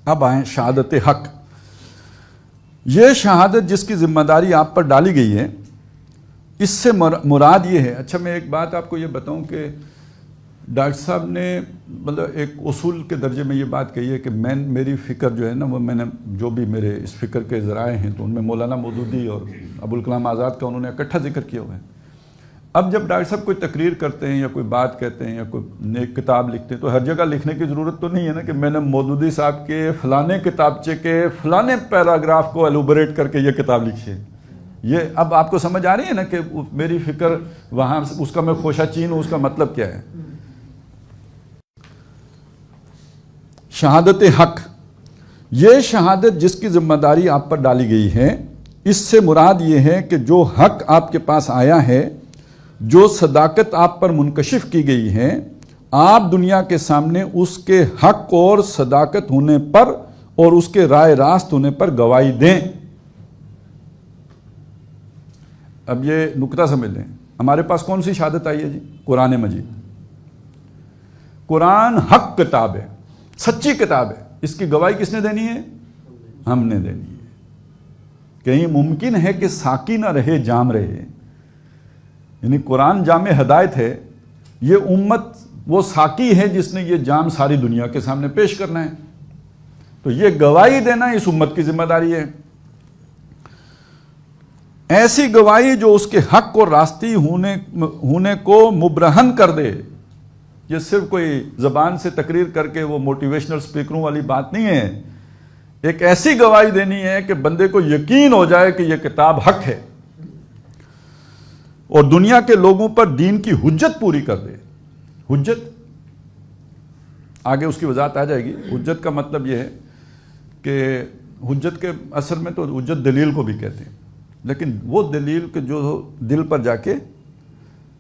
اب آئیں شہادت حق. یہ شہادت جس کی ذمہ داری آپ پر ڈالی گئی ہے، اس سے مراد یہ ہے. اچھا میں ایک بات آپ کو یہ بتاؤں کہ ڈاکٹر صاحب نے مطلب ایک اصول کے درجے میں یہ بات کہی ہے کہ میری فکر جو ہے نا، وہ میں نے جو بھی میرے اس فکر کے ذرائع ہیں تو ان میں مولانا مودودی اور ابوالکلام آزاد کا انہوں نے اکٹھا ذکر کیا ہوا ہے. اب جب ڈاکٹر صاحب کوئی تقریر کرتے ہیں یا کوئی بات کہتے ہیں یا کوئی نیک کتاب لکھتے ہیں تو ہر جگہ لکھنے کی ضرورت تو نہیں ہے نا کہ میں نے مودودی صاحب کے فلانے کتابچے کے فلانے پیراگراف کو ایلوبریٹ کر کے یہ کتاب لکھی ہے. یہ اب آپ کو سمجھ آ رہی ہے نا کہ میری فکر وہاں اس کا میں خوشہ چین ہوں، اس کا مطلب کیا ہے. شہادت حق، یہ شہادت جس کی ذمہ داری آپ پر ڈالی گئی ہے، اس سے مراد یہ ہے کہ جو حق آپ کے پاس آیا ہے، جو صداقت آپ پر منکشف کی گئی ہے، آپ دنیا کے سامنے اس کے حق اور صداقت ہونے پر اور اس کے رائے راست ہونے پر گواہی دیں. اب یہ نکتہ سمجھ لیں، ہمارے پاس کون سی شہادت آئی ہے جی؟ قرآن مجید. قرآن حق کتاب ہے، سچی کتاب ہے. اس کی گواہی کس نے دینی ہے؟ ہم نے دینی ہے. کہیں ممکن ہے کہ ساقی نہ رہے جام رہے؟ یعنی قرآن جام ہدایت ہے، یہ امت وہ ساقی ہے جس نے یہ جام ساری دنیا کے سامنے پیش کرنا ہے. تو یہ گواہی دینا اس امت کی ذمہ داری ہے. ایسی گواہی جو اس کے حق اور راستی ہونے کو مبرہن کر دے. یہ صرف کوئی زبان سے تقریر کر کے وہ موٹیویشنل سپیکروں والی بات نہیں ہے. ایک ایسی گواہی دینی ہے کہ بندے کو یقین ہو جائے کہ یہ کتاب حق ہے اور دنیا کے لوگوں پر دین کی حجت پوری کر دے. حجت آگے اس کی وضاحت آ جائے گی. حجت کا مطلب یہ ہے کہ حجت کے اصل میں تو حجت دلیل کو بھی کہتے ہیں، لیکن وہ دلیل کہ جو دل پر جا کے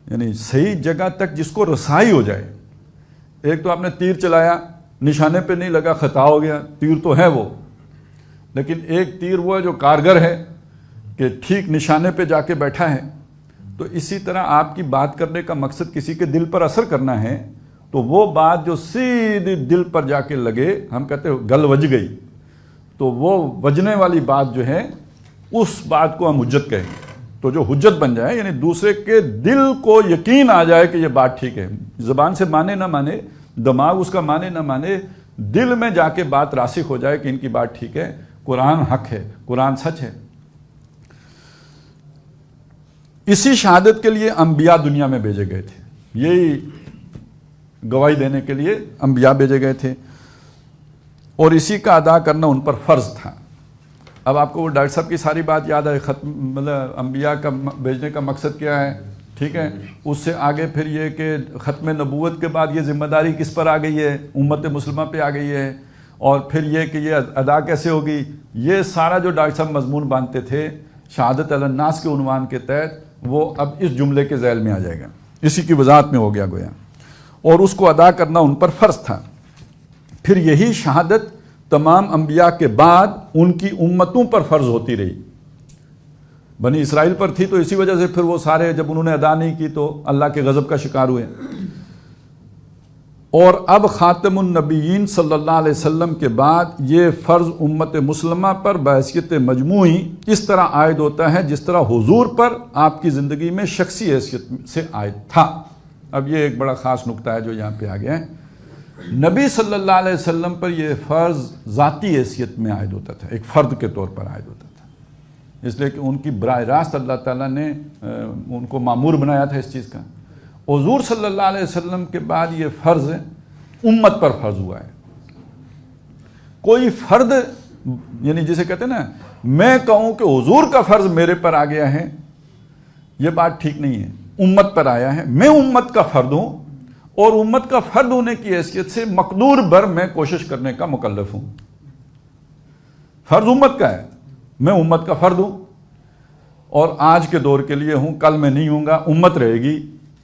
یعنی صحیح جگہ تک جس کو رسائی ہو جائے. ایک تو آپ نے تیر چلایا، نشانے پہ نہیں لگا، خطا ہو گیا، تیر تو ہے وہ، لیکن ایک تیر وہ ہے جو کارگر ہے کہ ٹھیک نشانے پہ جا کے بیٹھا ہے. تو اسی طرح آپ کی بات کرنے کا مقصد کسی کے دل پر اثر کرنا ہے تو وہ بات جو سیدھی دل پر جا کے لگے، ہم کہتے ہیں گل وج گئی، تو وہ وجنے والی بات جو ہے اس بات کو ہم حجت کہیں گے. تو جو حجت بن جائے یعنی دوسرے کے دل کو یقین آ جائے کہ یہ بات ٹھیک ہے. زبان سے مانے نہ مانے، دماغ اس کا مانے نہ مانے، دل میں جا کے بات راسخ ہو جائے کہ ان کی بات ٹھیک ہے، قرآن حق ہے، قرآن سچ ہے. اسی شہادت کے لیے انبیاء دنیا میں بھیجے گئے تھے. یہی گواہی دینے کے لیے انبیاء بھیجے گئے تھے اور اسی کا ادا کرنا ان پر فرض تھا. اب آپ کو وہ ڈاکٹر صاحب کی ساری بات یاد ہے، مطلب انبیاء کا بھیجنے کا مقصد کیا ہے، ٹھیک ہے. اس سے آگے پھر یہ کہ ختم نبوت کے بعد یہ ذمہ داری کس پر آ گئی ہے؟ امت مسلمہ پہ آ گئی ہے. اور پھر یہ کہ یہ ادا کیسے ہوگی، یہ سارا جو ڈاکٹر صاحب مضمون باندھتے تھے شہادت علی الناس کے عنوان کے تحت، وہ اب اس جملے کے ذیل میں آ جائے گا. اسی کی وضاحت میں ہو گیا گویا. اور اس کو ادا کرنا ان پر فرض تھا. پھر یہی شہادت تمام انبیاء کے بعد ان کی امتوں پر فرض ہوتی رہی. بنی اسرائیل پر تھی تو اسی وجہ سے پھر وہ سارے جب انہوں نے ادا نہیں کی تو اللہ کے غضب کا شکار ہوئے. اور اب خاتم النبیین صلی اللہ علیہ وسلم کے بعد یہ فرض امت مسلمہ پر بحیثیت مجموعی اس طرح عائد ہوتا ہے جس طرح حضور پر آپ کی زندگی میں شخصی حیثیت سے عائد تھا. اب یہ ایک بڑا خاص نقطہ ہے جو یہاں پہ آ گیا ہے. نبی صلی اللہ علیہ وسلم پر یہ فرض ذاتی حیثیت میں عائد ہوتا تھا، ایک فرد کے طور پر عائد ہوتا تھا، اس لیے کہ ان کی براہ راست اللہ تعالیٰ نے ان کو مامور بنایا تھا اس چیز کا. حضور صلی اللہ علیہ وسلم کے بعد یہ فرض امت پر فرض ہوا ہے. کوئی فرد یعنی جسے کہتے ہیں نا میں کہوں کہ حضور کا فرض میرے پر آ گیا ہے، یہ بات ٹھیک نہیں ہے. امت پر آیا ہے، میں امت کا فرد ہوں اور امت کا فرد ہونے کی حیثیت سے مقدور بر میں کوشش کرنے کا مکلف ہوں. فرض امت کا ہے، میں امت کا فرد ہوں اور آج کے دور کے لیے ہوں، کل میں نہیں ہوں گا. امت رہے گی،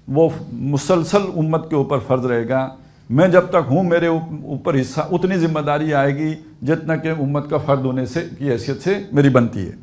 وہ مسلسل امت کے اوپر فرض رہے گا. میں جب تک ہوں میرے اوپر حصہ اتنی ذمہ داری آئے گی جتنا کہ امت کا فرد ہونے سے کی حیثیت سے میری بنتی ہے.